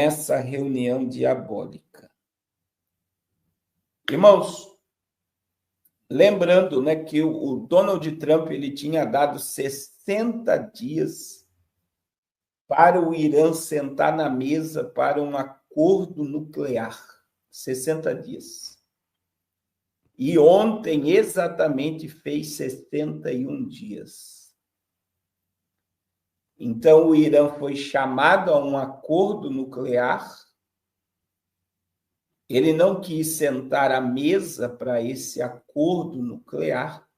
essa reunião diabólica. Irmãos, lembrando, né, que o Donald Trump ele tinha dado 60 dias para o Irã sentar na mesa para um acordo nuclear. 60 dias. E ontem exatamente fez 61 dias. Então o Irã foi chamado a um acordo nuclear. Ele não quis sentar à mesa para esse acordo nuclear,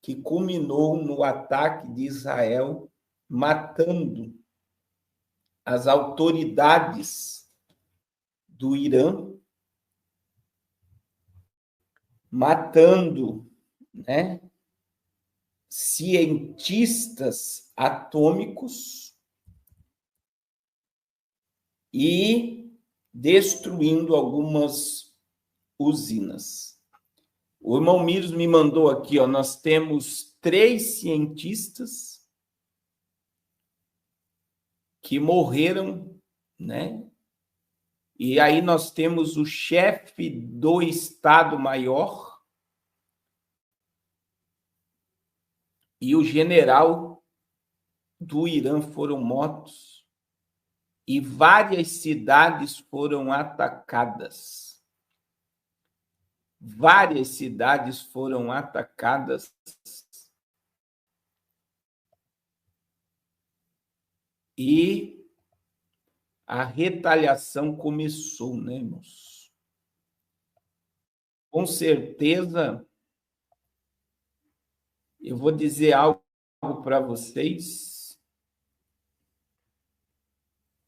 que culminou no ataque de Israel, matando as autoridades do Irã, matando, né, cientistas atômicos e destruindo algumas usinas. O irmão Miros me mandou aqui, ó, nós temos 3 cientistas que morreram, né? E aí nós temos o chefe do Estado-Maior e o general do Irã foram mortos e várias cidades foram atacadas. Várias cidades foram atacadas e a retaliação começou, né, irmãos? Com certeza, eu vou dizer algo para vocês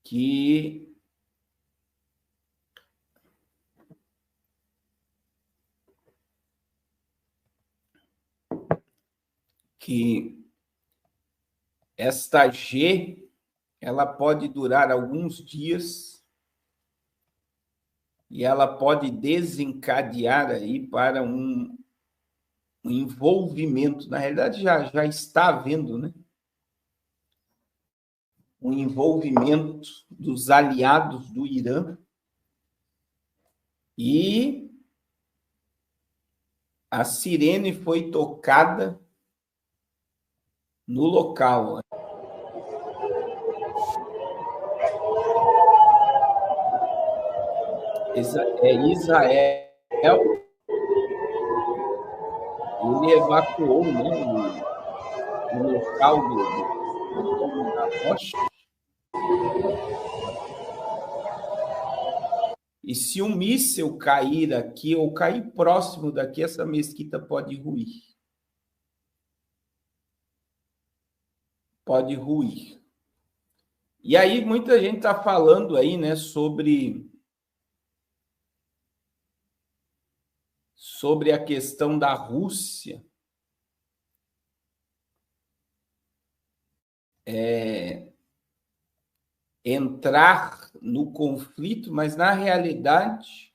que esta G, ela pode durar alguns dias e ela pode desencadear aí para um envolvimento, na realidade já está havendo, né? Um envolvimento dos aliados do Irã e a sirene foi tocada no local. Israel, ele evacuou, né, o local da rocha. E se um míssil cair aqui ou cair próximo daqui, essa mesquita pode ruir. Pode ruir. E aí muita gente está falando aí, né, sobre a questão da Rússia. Entrar no conflito, mas na realidade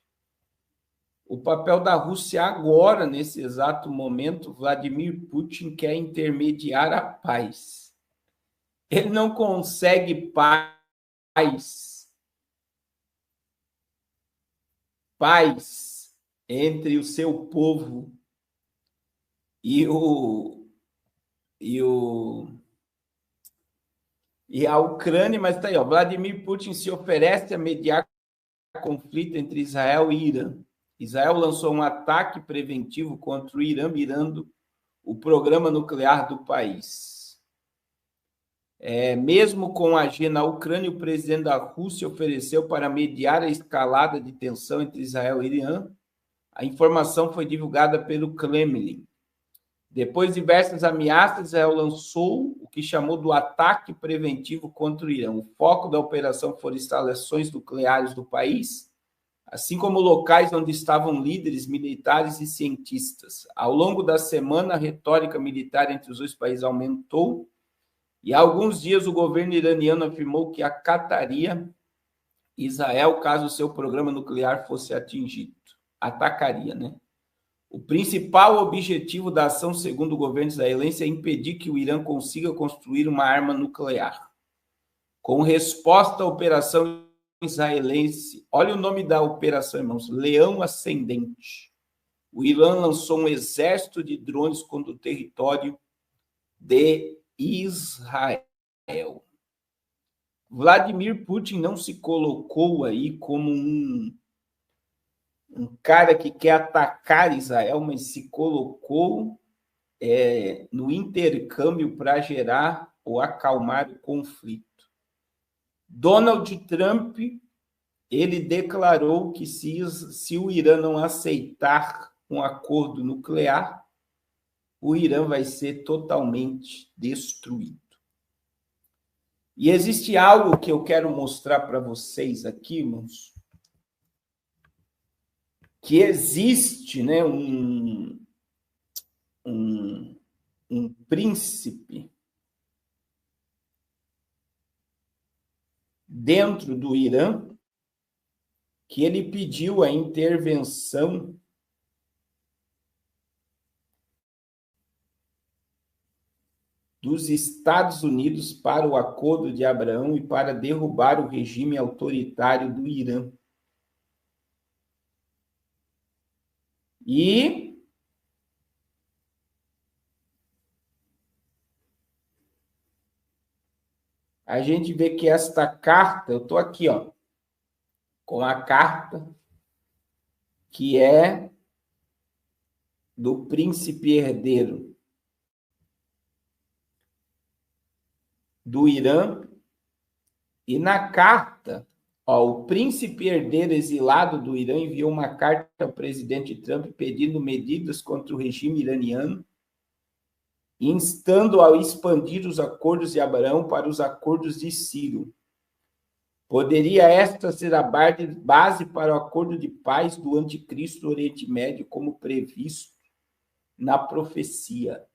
o papel da Rússia agora, nesse exato momento, Vladimir Putin quer intermediar a paz. Ele não consegue paz entre o seu povo e a Ucrânia, mas está aí, ó, Vladimir Putin se oferece a mediar conflito entre Israel e Irã. Israel lançou um ataque preventivo contra o Irã, mirando o programa nuclear do país. Mesmo com a G na Ucrânia, o presidente da Rússia ofereceu para mediar a escalada de tensão entre Israel e Irã. A informação foi divulgada pelo Kremlin. Depois de diversas ameaças, Israel lançou o que chamou do ataque preventivo contra o Irã. O foco da operação foram instalações nucleares do país, assim como locais onde estavam líderes militares e cientistas. Ao longo da semana, a retórica militar entre os dois países aumentou e há alguns dias o governo iraniano afirmou que acataria Israel caso o seu programa nuclear fosse atingido. Atacaria, né? O principal objetivo da ação, segundo o governo israelense, é impedir que o Irã consiga construir uma arma nuclear. Com resposta à operação israelense, olha o nome da operação, irmãos, Leão Ascendente. O Irã lançou um exército de drones contra o território de Israel. Vladimir Putin não se colocou aí como um cara que quer atacar Israel, mas se colocou no intercâmbio para gerar ou acalmar o conflito. Donald Trump, ele declarou que se o Irã não aceitar um acordo nuclear, o Irã vai ser totalmente destruído. E existe algo que eu quero mostrar para vocês aqui, irmãos, que existe, né, um príncipe dentro do Irã que ele pediu a intervenção dos Estados Unidos para o Acordo de Abraão e para derrubar o regime autoritário do Irã. E a gente vê que esta carta, eu estou aqui, ó, com a carta que é do príncipe herdeiro do Irã, e na carta, ó, o príncipe herdeiro exilado do Irã enviou uma carta ao presidente Trump pedindo medidas contra o regime iraniano, instando a expandir os acordos de Abraão para os acordos de Ciro. Poderia esta ser a base para o acordo de paz do anticristo do Oriente Médio, como previsto na profecia.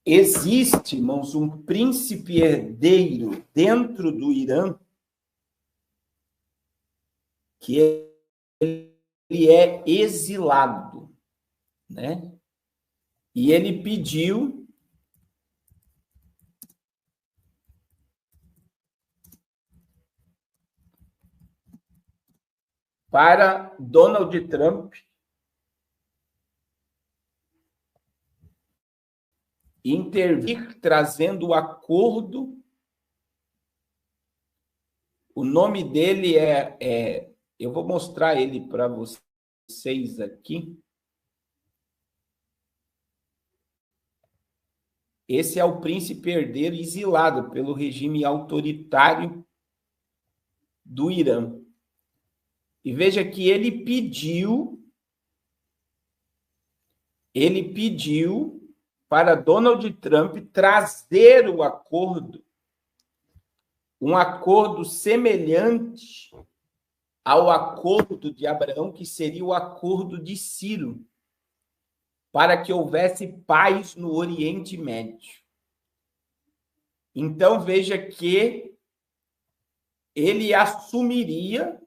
Existe, irmãos, um príncipe herdeiro dentro do Irã que ele é exilado, né? E ele pediu para Donald Trump intervir, trazendo o acordo. O nome dele eu vou mostrar ele para vocês aqui. Esse é o príncipe herdeiro exilado pelo regime autoritário do Irã. E veja que ele pediu para Donald Trump trazer o acordo, um acordo semelhante ao acordo de Abraão, que seria o acordo de Ciro, para que houvesse paz no Oriente Médio. Então, veja que ele assumiria,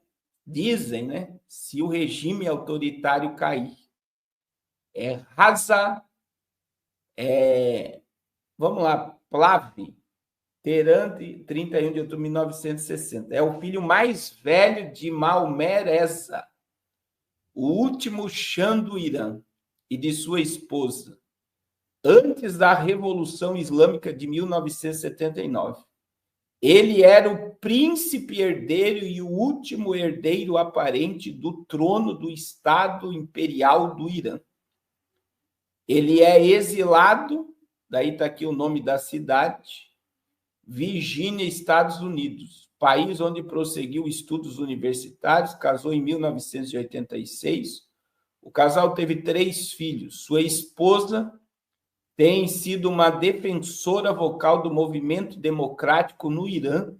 dizem, né, se o regime autoritário cair. Vamos lá, Pahlavi, Teherã, 31 de outubro de 1960. É o filho mais velho de Maomé Reza, o último Shah do Irã, e de sua esposa, antes da Revolução Islâmica de 1979. Ele era o príncipe herdeiro e o último herdeiro aparente do trono do Estado Imperial do Irã. Ele é exilado, daí está aqui o nome da cidade, Virgínia, Estados Unidos, país onde prosseguiu estudos universitários, casou em 1986. O casal teve 3 filhos. Sua esposa tem sido uma defensora vocal do movimento democrático no Irã,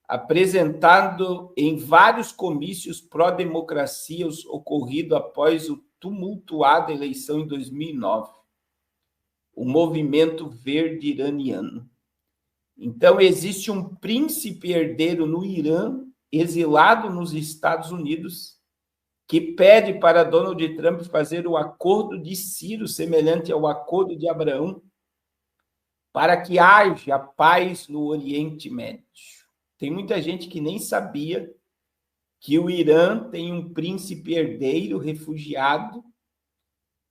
apresentado em vários comícios pró-democracia ocorrido após o tumultuada eleição em 2009, o movimento verde iraniano. Então, existe um príncipe herdeiro no Irã, exilado nos Estados Unidos, que pede para Donald Trump fazer o acordo de Ciro, semelhante ao acordo de Abraão, para que haja paz no Oriente Médio. Tem muita gente que nem sabia que o Irã tem um príncipe herdeiro refugiado,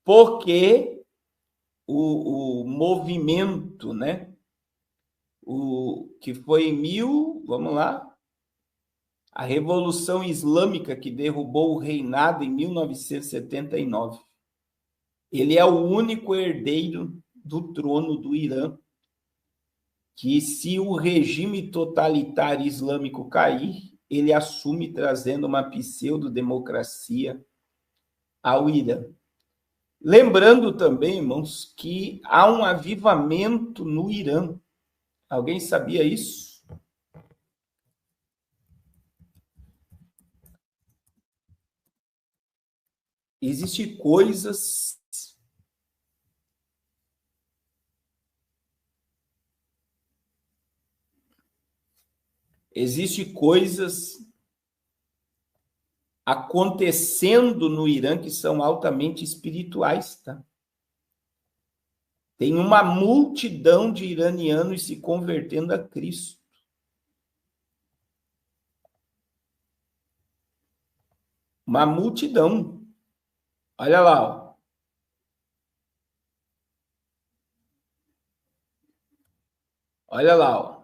porque o movimento, né? Que foi vamos lá, a Revolução Islâmica que derrubou o reinado em 1979. Ele é o único herdeiro do trono do Irã, que se o regime totalitário islâmico cair, ele assume trazendo uma pseudo-democracia ao Irã. Lembrando também, irmãos, que há um avivamento no Irã. Alguém sabia isso? Existem coisas acontecendo no Irã que são altamente espirituais, tá? Tem uma multidão de iranianos se convertendo a Cristo. Uma multidão. Olha lá, ó. Olha lá, ó.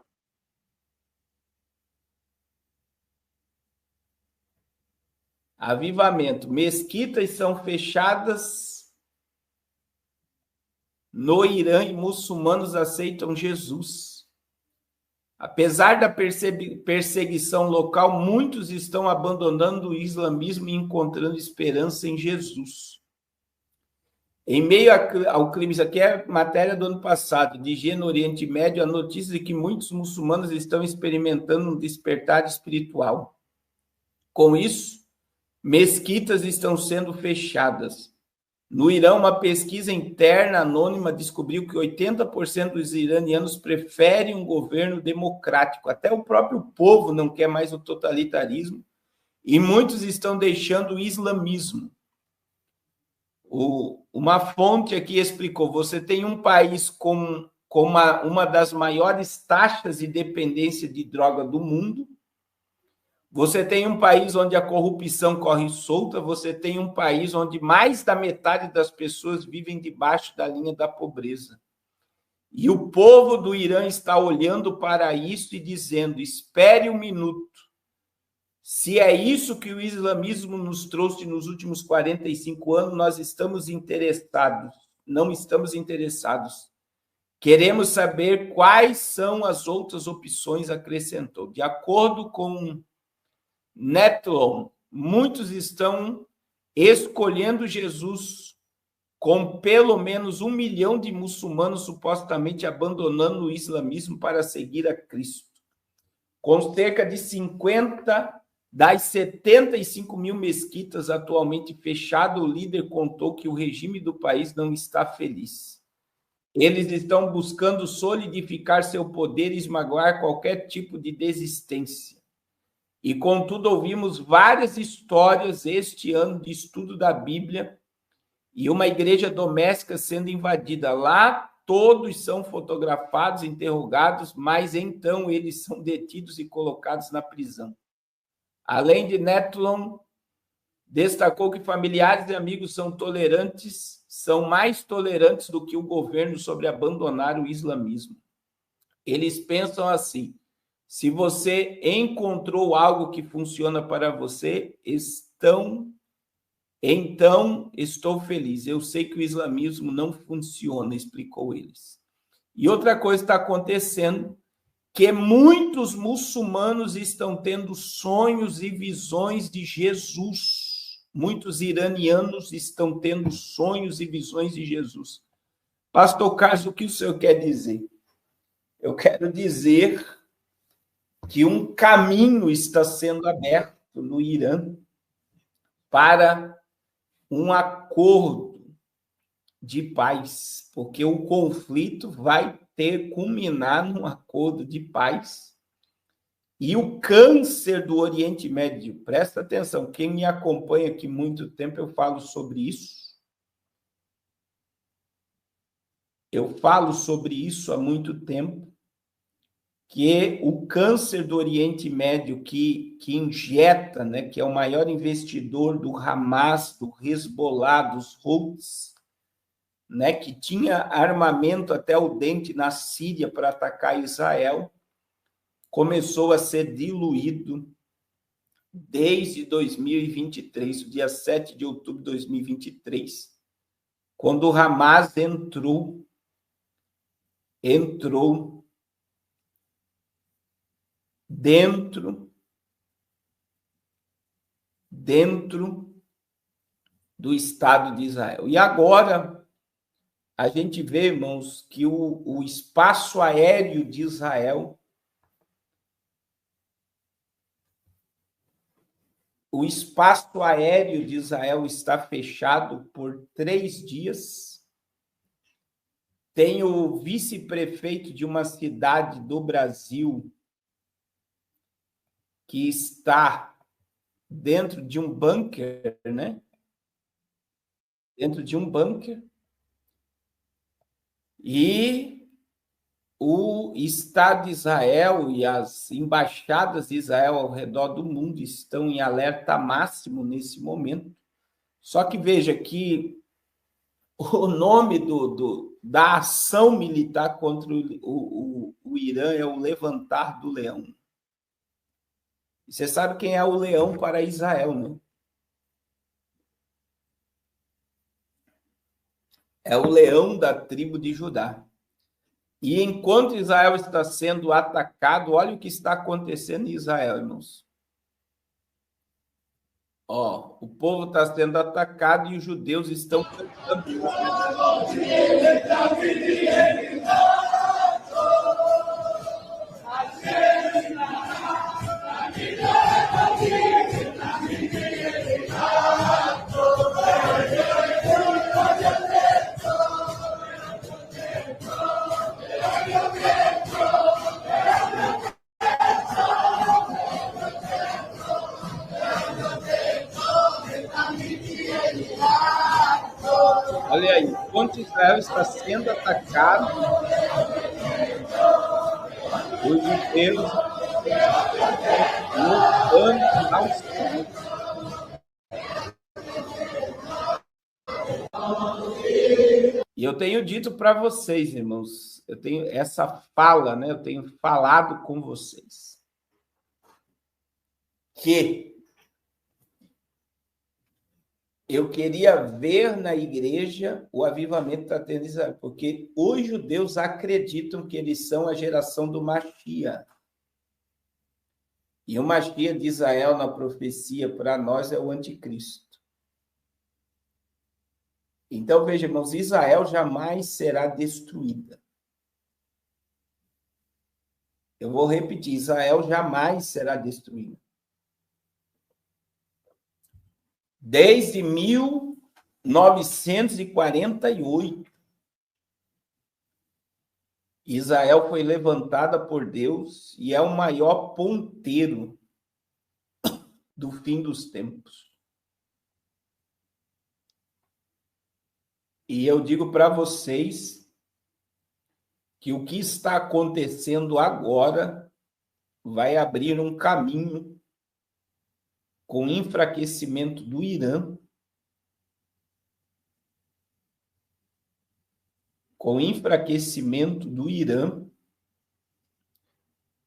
Avivamento. Mesquitas são fechadas no Irã e muçulmanos aceitam Jesus. Apesar da perseguição local, muitos estão abandonando o islamismo e encontrando esperança em Jesus. Em meio ao crime, isso aqui é matéria do ano passado, de Higiene no Oriente Médio, a notícia de que muitos muçulmanos estão experimentando um despertar espiritual. Com isso, mesquitas estão sendo fechadas. No Irã, uma pesquisa interna anônima descobriu que 80% dos iranianos preferem um governo democrático. Até o próprio povo não quer mais o totalitarismo. E muitos estão deixando o islamismo. Uma fonte aqui explicou, você tem um país com uma das maiores taxas de dependência de droga do mundo, você tem um país onde a corrupção corre solta, você tem um país onde mais da metade das pessoas vivem debaixo da linha da pobreza. E o povo do Irã está olhando para isso e dizendo, espere um minuto. Se é isso que o islamismo nos trouxe nos últimos 45 anos, nós estamos interessados. Não estamos interessados. Queremos saber quais são as outras opções, acrescentou. De acordo com Netlon, muitos estão escolhendo Jesus, com pelo menos 1 milhão de muçulmanos supostamente abandonando o islamismo para seguir a Cristo. Com cerca de 50 das 75 mil mesquitas atualmente fechadas, o líder contou que o regime do país não está feliz. Eles estão buscando solidificar seu poder e esmagar qualquer tipo de desistência. E, contudo, ouvimos várias histórias este ano de estudo da Bíblia e uma igreja doméstica sendo invadida. Lá, todos são fotografados, interrogados, mas então eles são detidos e colocados na prisão. Além de Netlon, destacou que familiares e amigos são mais tolerantes do que o governo sobre abandonar o islamismo. Eles pensam assim, se você encontrou algo que funciona para você, então estou feliz. Eu sei que o islamismo não funciona, explicou eles. E outra coisa está acontecendo, que muitos muçulmanos estão tendo sonhos e visões de Jesus. Muitos iranianos estão tendo sonhos e visões de Jesus. Pastor Carlos, o que o senhor quer dizer? Eu quero dizer que um caminho está sendo aberto no Irã para um acordo de paz, porque o conflito vai culminar num acordo de paz. E o câncer do Oriente Médio, presta atenção, quem me acompanha aqui muito tempo, eu falo sobre isso. Eu falo sobre isso há muito tempo, que o câncer do Oriente Médio que injeta, né, que é o maior investidor do Hamas, do Hezbollah, dos Houthis, né, que tinha armamento até o dente na Síria para atacar Israel, começou a ser diluído desde 2023, o dia 7 de outubro de 2023, quando o Hamas entrou dentro do Estado de Israel. E agora a gente vê, irmãos, que o espaço aéreo de Israel, está fechado por 3 dias. Tem o vice-prefeito de uma cidade do Brasil que está dentro de um bunker, né? Dentro de um bunker. E o Estado de Israel e as embaixadas de Israel ao redor do mundo estão em alerta máximo nesse momento. Só que veja que o nome da ação militar contra o Irã é o levantar do leão. Você sabe quem é o leão para Israel, né? É o leão da tribo de Judá. E enquanto Israel está sendo atacado, olha o que está acontecendo em Israel, irmãos. Ó, o povo está sendo atacado e os judeus estão cantando. Olha aí, enquanto Israel está sendo atacado, os judeus lutando ao Senhor. E eu tenho dito para vocês, irmãos, eu tenho essa fala, né? Eu tenho falado com vocês que eu queria ver na igreja o avivamento da tenda de Israel, porque os judeus acreditam que eles são a geração do Mashiach. E o Mashiach de Israel na profecia para nós é o anticristo. Então, veja, irmãos, Israel jamais será destruída. Eu vou repetir, Israel jamais será destruída. Desde 1948, Israel foi levantada por Deus e é o maior ponteiro do fim dos tempos. E eu digo para vocês que o que está acontecendo agora vai abrir um caminho com enfraquecimento do Irã,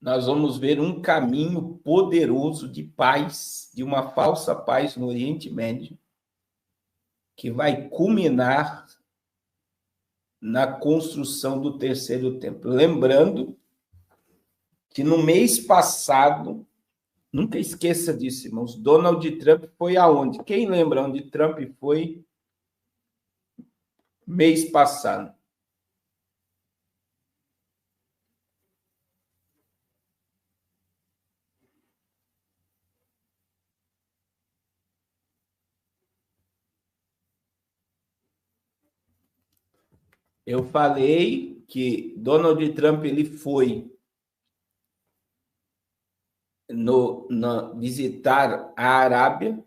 nós vamos ver um caminho poderoso de paz, de uma falsa paz no Oriente Médio, que vai culminar na construção do terceiro templo. Lembrando que no mês passado, nunca esqueça disso, irmãos, Donald Trump foi aonde? Quem lembra onde Trump foi mês passado? Eu falei que Donald Trump ele foi visitar a Arábia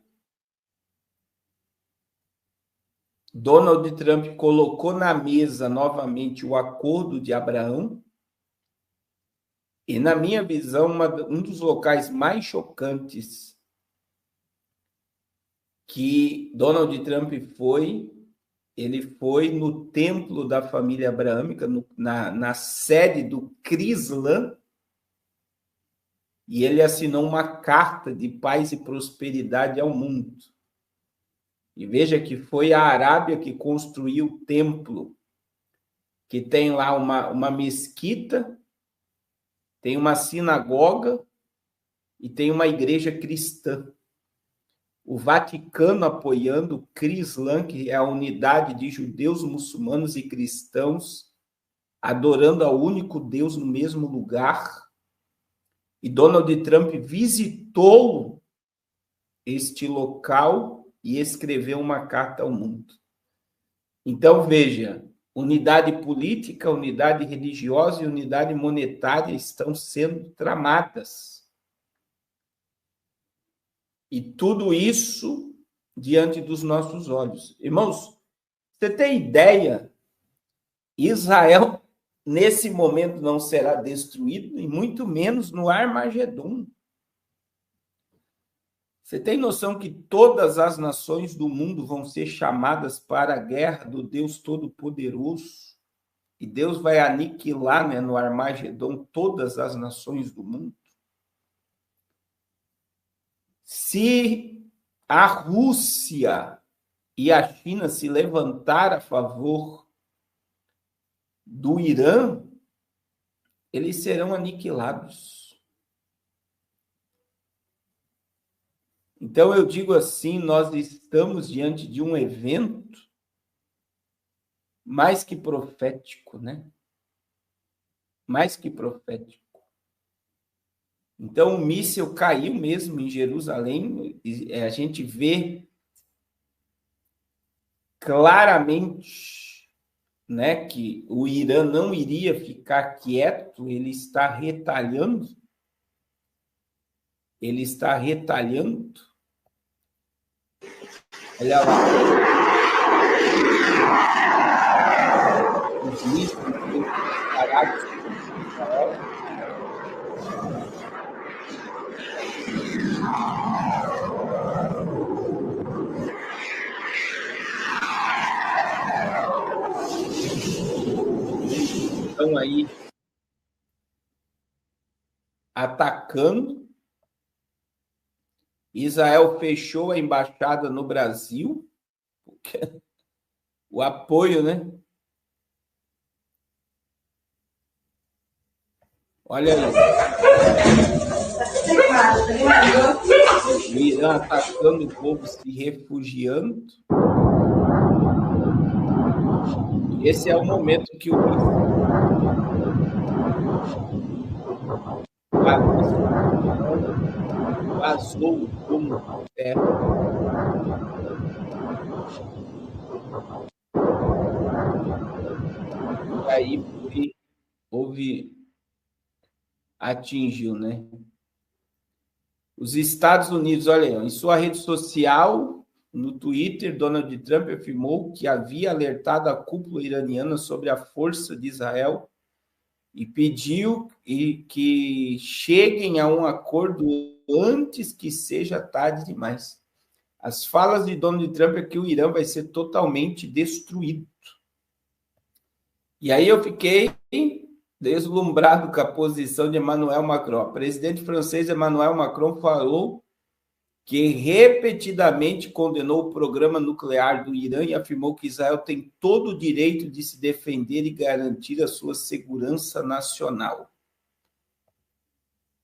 Donald Trump colocou na mesa novamente o Acordo de Abraão. E, na minha visão, um dos locais mais chocantes que Donald Trump foi, ele foi no templo da família abraâmica, na sede do Crislam, e ele assinou uma carta de paz e prosperidade ao mundo. E veja que foi a Arábia que construiu o templo, que tem lá uma mesquita, tem uma sinagoga e tem uma igreja cristã. O Vaticano apoiando o Crislam, que é a unidade de judeus, muçulmanos e cristãos, adorando ao único Deus no mesmo lugar. E Donald Trump visitou este local e escreveu uma carta ao mundo. Então, veja, unidade política, unidade religiosa e unidade monetária estão sendo tramadas. E tudo isso diante dos nossos olhos. Irmãos, você tem ideia? Israel, nesse momento, não será destruído, e muito menos no Armagedon. Você tem noção que todas as nações do mundo vão ser chamadas para a guerra do Deus Todo-Poderoso? E Deus vai aniquilar, né, no Armagedon todas as nações do mundo? Se a Rússia e a China se levantar a favor do Irã, eles serão aniquilados. Então, eu digo assim, nós estamos diante de um evento mais que profético, né? Mais que profético. Então, o míssil caiu mesmo em Jerusalém, e a gente vê claramente, né, que o Irã não iria ficar quieto, ele está retalhando. Ele está retalhando. Olha lá. Os mísseis disparados em Israel. Estão aí atacando. Israel fechou a embaixada no Brasil, porque o apoio, né? Olha aí. O Irã atacando, o povo se refugiando. Esse é o momento que o vazou como terra. E aí atingiu, né? Os Estados Unidos, olha aí, em sua rede social, no Twitter, Donald Trump afirmou que havia alertado a cúpula iraniana sobre a força de Israel e pediu que cheguem a um acordo antes que seja tarde demais. As falas de Donald Trump é que o Irã vai ser totalmente destruído. E aí eu fiquei deslumbrado com a posição de Emmanuel Macron. O presidente francês Emmanuel Macron falou que repetidamente condenou o programa nuclear do Irã e afirmou que Israel tem todo o direito de se defender e garantir a sua segurança nacional.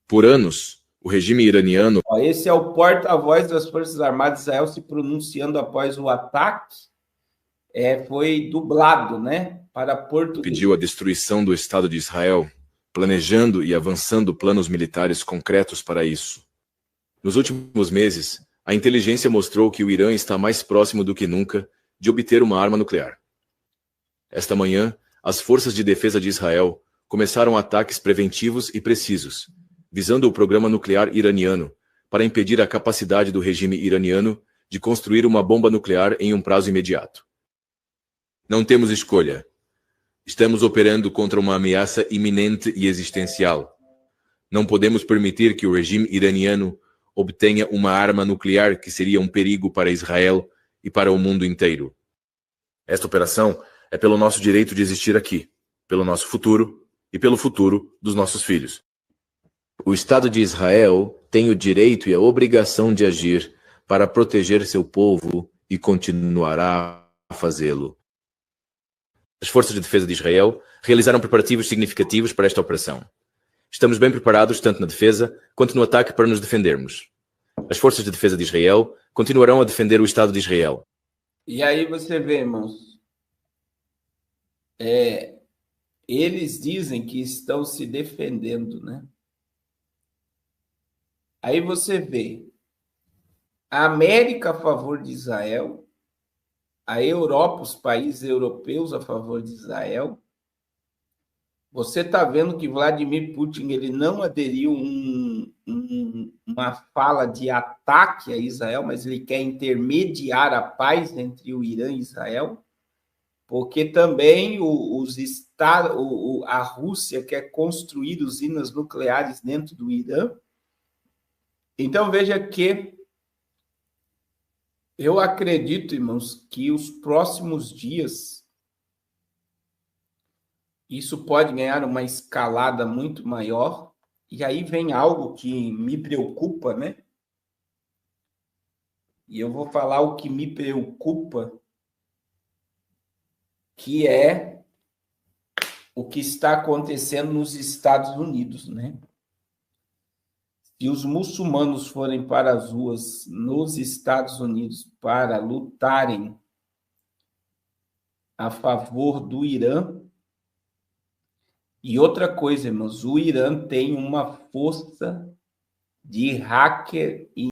Por anos, o regime iraniano... Esse é o porta-voz das Forças Armadas de Israel se pronunciando após o ataque. Foi dublado, né, para português. Pediu a destruição do Estado de Israel, planejando e avançando planos militares concretos para isso. Nos últimos meses, a inteligência mostrou que o Irã está mais próximo do que nunca de obter uma arma nuclear. Esta manhã, as forças de defesa de Israel começaram ataques preventivos e precisos, visando o programa nuclear iraniano, para impedir a capacidade do regime iraniano de construir uma bomba nuclear em um prazo imediato. Não temos escolha. Estamos operando contra uma ameaça iminente e existencial. Não podemos permitir que o regime iraniano obtenha uma arma nuclear que seria um perigo para Israel e para o mundo inteiro. Esta operação é pelo nosso direito de existir aqui, pelo nosso futuro e pelo futuro dos nossos filhos. O Estado de Israel tem o direito e a obrigação de agir para proteger seu povo e continuará a fazê-lo. As forças de defesa de Israel realizaram preparativos significativos para esta operação. Estamos bem preparados, tanto na defesa quanto no ataque, para nos defendermos. As forças de defesa de Israel continuarão a defender o Estado de Israel. E aí você vê, irmãos, eles dizem que estão se defendendo, né? Aí você vê a América a favor de Israel, a Europa, os países europeus a favor de Israel. Você está vendo que Vladimir Putin ele não aderiu uma fala de ataque a Israel, mas ele quer intermediar a paz entre o Irã e Israel, porque também a Rússia quer construir usinas nucleares dentro do Irã. Então, veja que eu acredito, irmãos, que os próximos dias isso pode ganhar uma escalada muito maior. E aí vem algo que me preocupa, né? E eu vou falar o que me preocupa, que é o que está acontecendo nos Estados Unidos, né? Se os muçulmanos forem para as ruas nos Estados Unidos para lutarem a favor do Irã. E outra coisa, irmãos, o Irã tem uma força de hacker